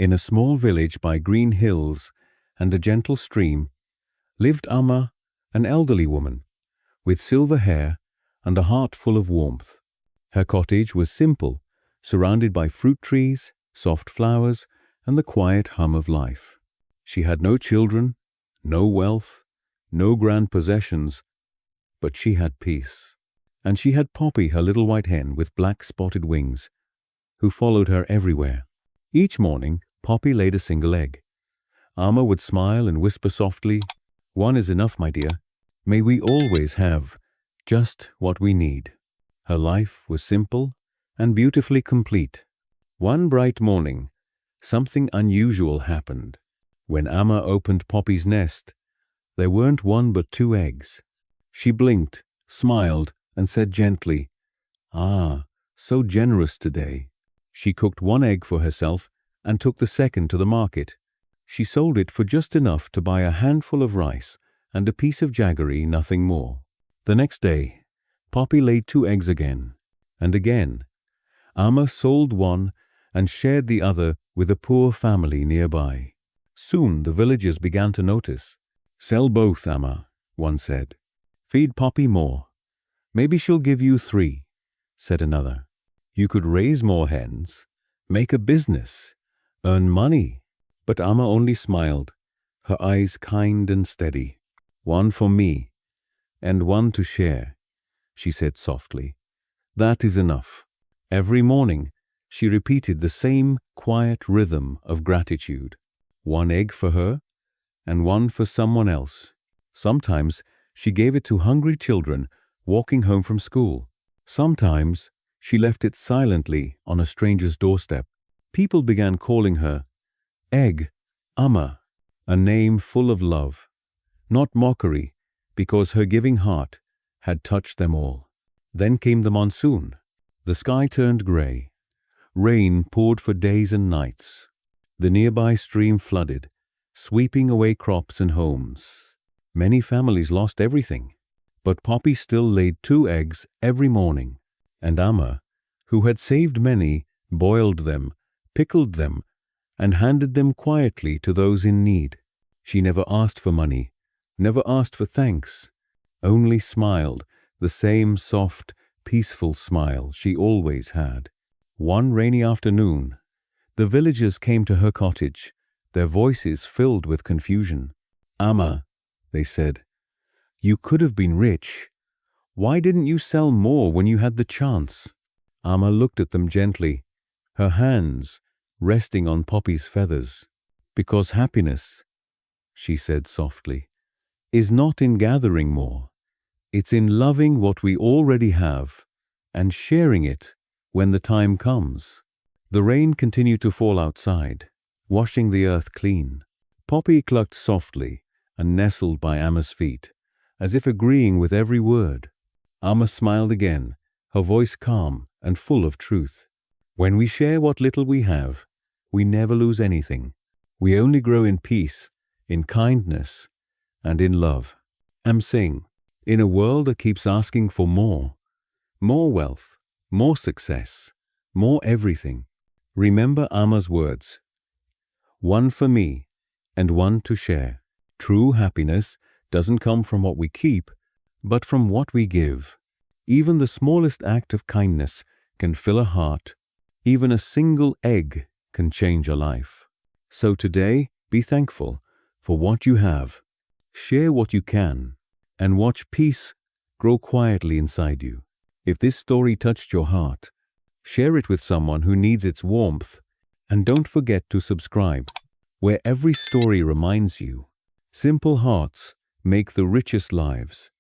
In a small village by green hills and a gentle stream lived Amma, an elderly woman, with silver hair and a heart full of warmth. Her cottage was simple, surrounded by fruit trees, soft flowers, and the quiet hum of life. She had no children, no wealth, no grand possessions, but she had peace. And she had Poppy, her little white hen with black spotted wings, who followed her everywhere. Each morning, Poppy laid a single egg. Amma would smile and whisper softly, "One is enough, my dear. May we always have just what we need." Her life was simple and beautifully complete. One bright morning, something unusual happened. When Amma opened Poppy's nest, there weren't one but 2 eggs. She blinked, smiled, and said gently, "Ah, so generous today." She cooked 1 egg for herself and took the second to the market. She sold it for just enough to buy a handful of rice and a piece of jaggery, nothing more. The next day, Poppy laid 2 eggs again, and again. Amma sold 1 and shared the other with a poor family nearby. Soon the villagers began to notice. "Sell both, Amma," one said. "Feed Poppy more. Maybe she'll give you 3, said another. "You could raise more hens, make a business, earn money." But Amma only smiled, her eyes kind and steady. "1 for me, and 1 to share," she said softly. "That is enough." Every morning, she repeated the same quiet rhythm of gratitude. 1 egg for her, and 1 for someone else. Sometimes she gave it to hungry children walking home from school. Sometimes she left it silently on a stranger's doorstep. People began calling her Egg Amma, a name full of love, not mockery, because her giving heart had touched them all. Then came the monsoon. The sky turned grey. Rain poured for days and nights. The nearby stream flooded, sweeping away crops and homes. Many families lost everything. But Poppy still laid 2 eggs every morning, and Amma, who had saved many, boiled them, pickled them, and handed them quietly to those in need. She never asked for money, never asked for thanks, only smiled, the same soft, peaceful smile she always had. One rainy afternoon, the villagers came to her cottage, their voices filled with confusion. "Amma," they said, "you could have been rich. Why didn't you sell more when you had the chance?" Amma looked at them gently, her hands resting on Poppy's feathers. "Because happiness," she said softly, "is not in gathering more. It's in loving what we already have and sharing it when the time comes." The rain continued to fall outside, washing the earth clean. Poppy clucked softly and nestled by Amma's feet, as if agreeing with every word. Amma smiled again, her voice calm and full of truth. "When we share what little we have, we never lose anything. We only grow in peace, in kindness, and in love." I'm saying, in a world that keeps asking for more wealth, more success, more everything, remember Amma's words. 1 for me, and 1 to share. True happiness doesn't come from what we keep, but from what we give. Even the smallest act of kindness can fill a heart. Even a single egg can change a life. So today, be thankful for what you have. Share what you can, and watch peace grow quietly inside you. If this story touched your heart, share it with someone who needs its warmth. And don't forget to subscribe, where every story reminds you, simple hearts make the richest lives.